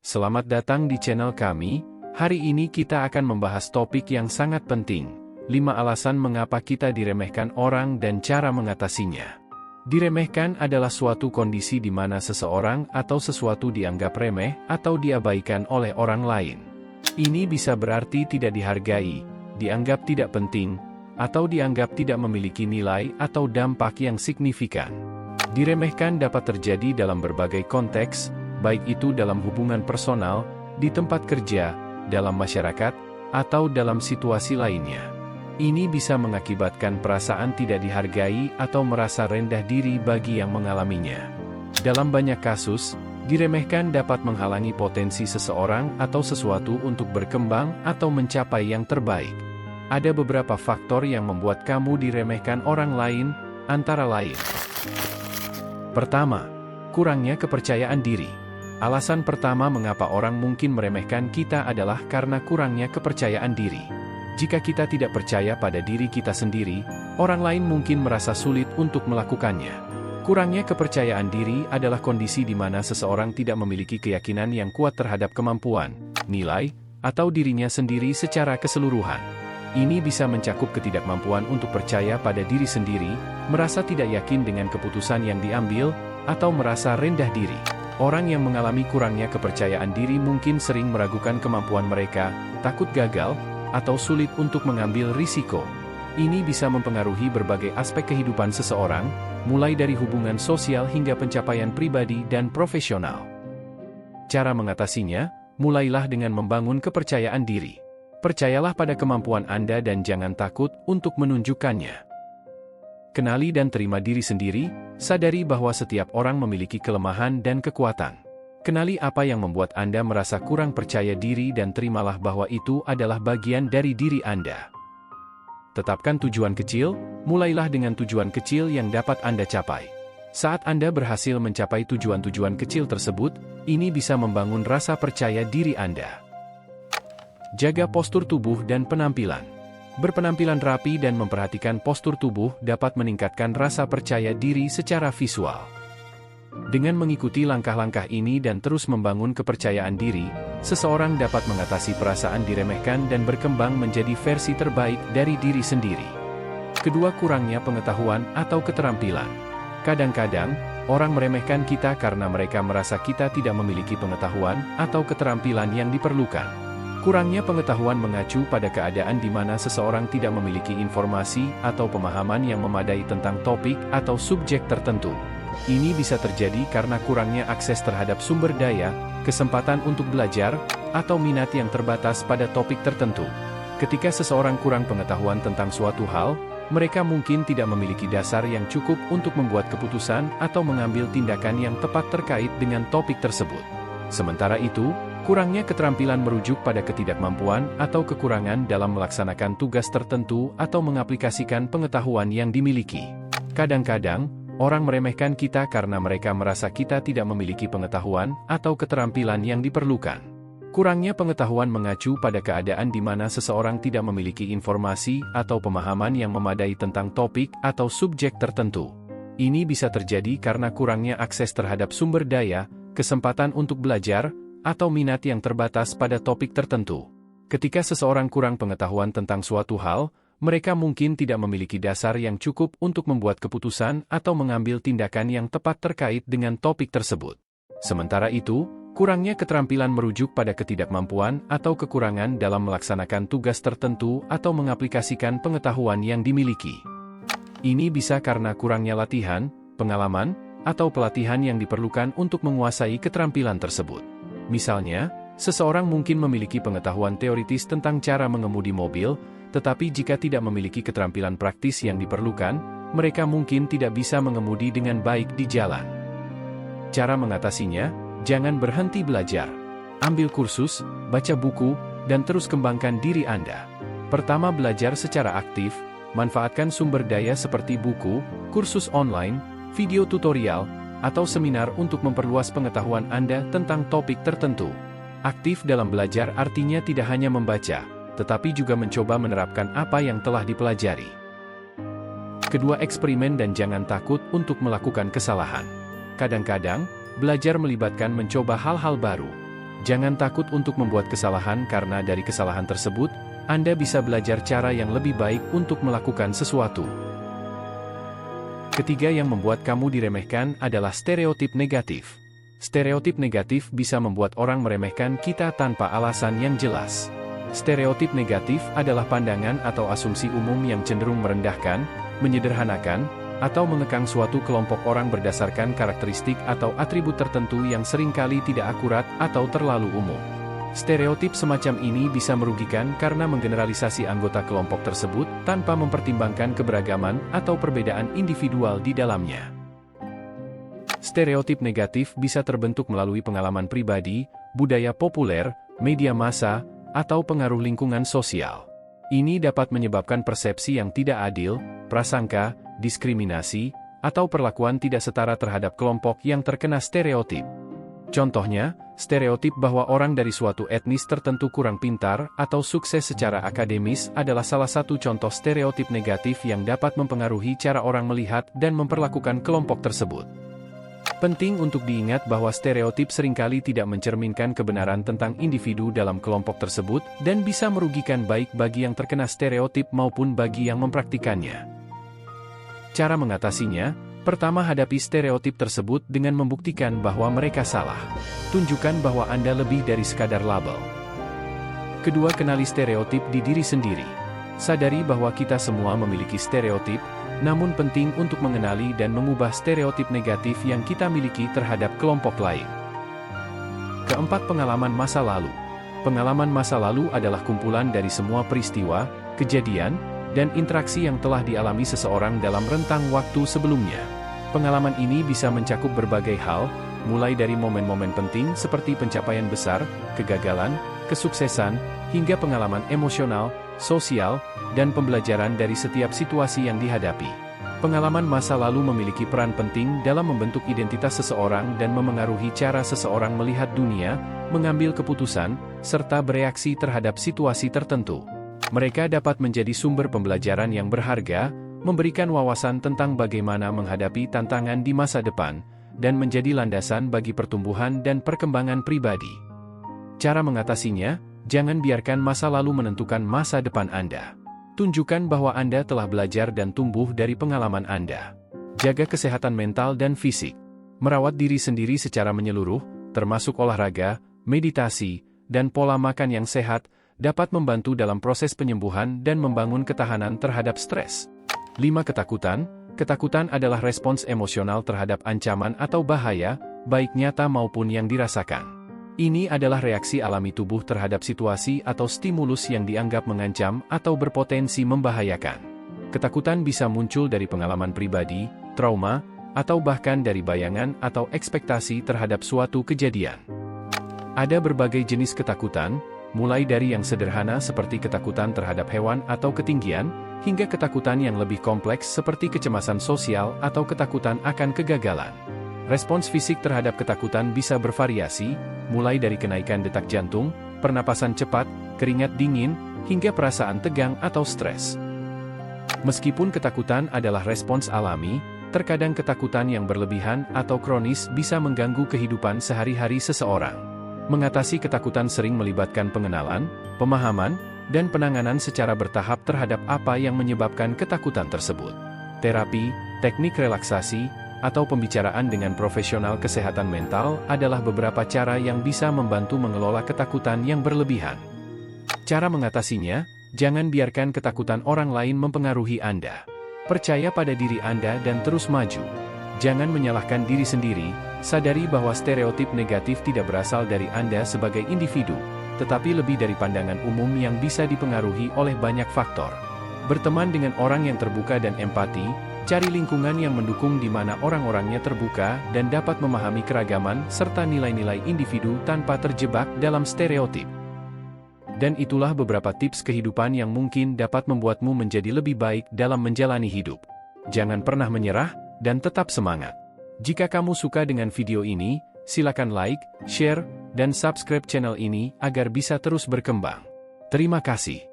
Selamat datang di channel kami. Hari ini kita akan membahas topik yang sangat penting. 5 alasan mengapa kita diremehkan orang dan cara mengatasinya. Diremehkan adalah suatu kondisi di mana seseorang atau sesuatu dianggap remeh atau diabaikan oleh orang lain. Ini bisa berarti tidak dihargai, dianggap tidak penting, atau dianggap tidak memiliki nilai atau dampak yang signifikan. Diremehkan dapat terjadi dalam berbagai konteks, baik itu dalam hubungan personal, di tempat kerja, dalam masyarakat, atau dalam situasi lainnya. Ini bisa mengakibatkan perasaan tidak dihargai atau merasa rendah diri bagi yang mengalaminya. Dalam banyak kasus, diremehkan dapat menghalangi potensi seseorang atau sesuatu untuk berkembang atau mencapai yang terbaik. Ada beberapa faktor yang membuat kamu diremehkan orang lain, antara lain. Pertama, kurangnya kepercayaan diri. Alasan pertama mengapa orang mungkin meremehkan kita adalah karena kurangnya kepercayaan diri. Jika kita tidak percaya pada diri kita sendiri, orang lain mungkin merasa sulit untuk melakukannya. Kurangnya kepercayaan diri adalah kondisi di mana seseorang tidak memiliki keyakinan yang kuat terhadap kemampuan, nilai, atau dirinya sendiri secara keseluruhan. Ini bisa mencakup ketidakmampuan untuk percaya pada diri sendiri, merasa tidak yakin dengan keputusan yang diambil, atau merasa rendah diri. Orang yang mengalami kurangnya kepercayaan diri mungkin sering meragukan kemampuan mereka, takut gagal, atau sulit untuk mengambil risiko. Ini bisa mempengaruhi berbagai aspek kehidupan seseorang, mulai dari hubungan sosial hingga pencapaian pribadi dan profesional. Cara mengatasinya, mulailah dengan membangun kepercayaan diri. Percayalah pada kemampuan Anda dan jangan takut untuk menunjukkannya. Kenali dan terima diri sendiri, sadari bahwa setiap orang memiliki kelemahan dan kekuatan. Kenali apa yang membuat Anda merasa kurang percaya diri dan terimalah bahwa itu adalah bagian dari diri Anda. Tetapkan tujuan kecil, mulailah dengan tujuan kecil yang dapat Anda capai. Saat Anda berhasil mencapai tujuan-tujuan kecil tersebut, ini bisa membangun rasa percaya diri Anda. Jaga postur tubuh dan penampilan. Berpenampilan rapi dan memperhatikan postur tubuh dapat meningkatkan rasa percaya diri secara visual. Dengan mengikuti langkah-langkah ini dan terus membangun kepercayaan diri, seseorang dapat mengatasi perasaan diremehkan dan berkembang menjadi versi terbaik dari diri sendiri. Kedua, kurangnya pengetahuan atau keterampilan. Kadang-kadang, orang meremehkan kita karena mereka merasa kita tidak memiliki pengetahuan atau keterampilan yang diperlukan. Kurangnya pengetahuan mengacu pada keadaan di mana seseorang tidak memiliki informasi atau pemahaman yang memadai tentang topik atau subjek tertentu. Ini bisa terjadi karena kurangnya akses terhadap sumber daya, kesempatan untuk belajar, atau minat yang terbatas pada topik tertentu. Ketika seseorang kurang pengetahuan tentang suatu hal, mereka mungkin tidak memiliki dasar yang cukup untuk membuat keputusan atau mengambil tindakan yang tepat terkait dengan topik tersebut. Sementara itu, kurangnya keterampilan merujuk pada ketidakmampuan atau kekurangan dalam melaksanakan tugas tertentu atau mengaplikasikan pengetahuan yang dimiliki. Kadang-kadang, orang meremehkan kita karena mereka merasa kita tidak memiliki pengetahuan atau keterampilan yang diperlukan. Kurangnya pengetahuan mengacu pada keadaan di mana seseorang tidak memiliki informasi atau pemahaman yang memadai tentang topik atau subjek tertentu. Ini bisa terjadi karena kurangnya akses terhadap sumber daya, kesempatan untuk belajar, atau minat yang terbatas pada topik tertentu. Ketika seseorang kurang pengetahuan tentang suatu hal, mereka mungkin tidak memiliki dasar yang cukup untuk membuat keputusan atau mengambil tindakan yang tepat terkait dengan topik tersebut. Sementara itu, kurangnya keterampilan merujuk pada ketidakmampuan atau kekurangan dalam melaksanakan tugas tertentu atau mengaplikasikan pengetahuan yang dimiliki. Ini bisa karena kurangnya latihan, pengalaman, atau pelatihan yang diperlukan untuk menguasai keterampilan tersebut. Misalnya, seseorang mungkin memiliki pengetahuan teoritis tentang cara mengemudi mobil, tetapi jika tidak memiliki keterampilan praktis yang diperlukan, mereka mungkin tidak bisa mengemudi dengan baik di jalan. Cara mengatasinya, jangan berhenti belajar. Ambil kursus, baca buku, dan terus kembangkan diri Anda. Pertama, belajar secara aktif, manfaatkan sumber daya seperti buku, kursus online, video tutorial, atau seminar untuk memperluas pengetahuan Anda tentang topik tertentu. Aktif dalam belajar artinya tidak hanya membaca, tetapi juga mencoba menerapkan apa yang telah dipelajari. Kedua, eksperimen dan jangan takut untuk melakukan kesalahan. Kadang-kadang, belajar melibatkan mencoba hal-hal baru. Jangan takut untuk membuat kesalahan karena dari kesalahan tersebut, Anda bisa belajar cara yang lebih baik untuk melakukan sesuatu. Ketiga yang membuat kamu diremehkan adalah stereotip negatif. Stereotip negatif bisa membuat orang meremehkan kita tanpa alasan yang jelas. Stereotip negatif adalah pandangan atau asumsi umum yang cenderung merendahkan, menyederhanakan, atau mengekang suatu kelompok orang berdasarkan karakteristik atau atribut tertentu yang seringkali tidak akurat atau terlalu umum. Stereotip semacam ini bisa merugikan karena menggeneralisasi anggota kelompok tersebut tanpa mempertimbangkan keberagaman atau perbedaan individual di dalamnya. Stereotip negatif bisa terbentuk melalui pengalaman pribadi, budaya populer, media massa, atau pengaruh lingkungan sosial. Ini dapat menyebabkan persepsi yang tidak adil, prasangka, diskriminasi, atau perlakuan tidak setara terhadap kelompok yang terkena stereotip. Contohnya, stereotip bahwa orang dari suatu etnis tertentu kurang pintar atau sukses secara akademis adalah salah satu contoh stereotip negatif yang dapat mempengaruhi cara orang melihat dan memperlakukan kelompok tersebut. Penting untuk diingat bahwa stereotip seringkali tidak mencerminkan kebenaran tentang individu dalam kelompok tersebut dan bisa merugikan baik bagi yang terkena stereotip maupun bagi yang mempraktikannya. Cara mengatasinya, pertama hadapi stereotip tersebut dengan membuktikan bahwa mereka salah. Tunjukkan bahwa Anda lebih dari sekadar label. Kedua, kenali stereotip di diri sendiri. Sadari bahwa kita semua memiliki stereotip, namun penting untuk mengenali dan mengubah stereotip negatif yang kita miliki terhadap kelompok lain. Keempat, pengalaman masa lalu. Pengalaman masa lalu adalah kumpulan dari semua peristiwa, kejadian, dan interaksi yang telah dialami seseorang dalam rentang waktu sebelumnya. Pengalaman ini bisa mencakup berbagai hal, mulai dari momen-momen penting seperti pencapaian besar, kegagalan, kesuksesan, hingga pengalaman emosional, sosial, dan pembelajaran dari setiap situasi yang dihadapi. Pengalaman masa lalu memiliki peran penting dalam membentuk identitas seseorang dan memengaruhi cara seseorang melihat dunia, mengambil keputusan, serta bereaksi terhadap situasi tertentu. Mereka dapat menjadi sumber pembelajaran yang berharga, memberikan wawasan tentang bagaimana menghadapi tantangan di masa depan, dan menjadi landasan bagi pertumbuhan dan perkembangan pribadi. Cara mengatasinya, jangan biarkan masa lalu menentukan masa depan Anda. Tunjukkan bahwa Anda telah belajar dan tumbuh dari pengalaman Anda. Jaga kesehatan mental dan fisik. Merawat diri sendiri secara menyeluruh, termasuk olahraga, meditasi, dan pola makan yang sehat, dapat membantu dalam proses penyembuhan dan membangun ketahanan terhadap stres. 5. Ketakutan. Ketakutan adalah respons emosional terhadap ancaman atau bahaya, baik nyata maupun yang dirasakan. Ini adalah reaksi alami tubuh terhadap situasi atau stimulus yang dianggap mengancam atau berpotensi membahayakan. Ketakutan bisa muncul dari pengalaman pribadi, trauma, atau bahkan dari bayangan atau ekspektasi terhadap suatu kejadian. Ada berbagai jenis ketakutan, mulai dari yang sederhana seperti ketakutan terhadap hewan atau ketinggian, hingga ketakutan yang lebih kompleks seperti kecemasan sosial atau ketakutan akan kegagalan. Respons fisik terhadap ketakutan bisa bervariasi, mulai dari kenaikan detak jantung, pernapasan cepat, keringat dingin, hingga perasaan tegang atau stres. Meskipun ketakutan adalah respons alami, terkadang ketakutan yang berlebihan atau kronis bisa mengganggu kehidupan sehari-hari seseorang. Mengatasi ketakutan sering melibatkan pengenalan, pemahaman, dan penanganan secara bertahap terhadap apa yang menyebabkan ketakutan tersebut. Terapi, teknik relaksasi, atau pembicaraan dengan profesional kesehatan mental adalah beberapa cara yang bisa membantu mengelola ketakutan yang berlebihan. Cara mengatasinya, jangan biarkan ketakutan orang lain mempengaruhi Anda. Percaya pada diri Anda dan terus maju. Jangan menyalahkan diri sendiri, sadari bahwa stereotip negatif tidak berasal dari Anda sebagai individu, tetapi lebih dari pandangan umum yang bisa dipengaruhi oleh banyak faktor. Berteman dengan orang yang terbuka dan empati, cari lingkungan yang mendukung di mana orang-orangnya terbuka dan dapat memahami keragaman serta nilai-nilai individu tanpa terjebak dalam stereotip. Dan itulah beberapa tips kehidupan yang mungkin dapat membuatmu menjadi lebih baik dalam menjalani hidup. Jangan pernah menyerah, dan tetap semangat. Jika kamu suka dengan video ini, silakan like, share, dan subscribe channel ini agar bisa terus berkembang. Terima kasih.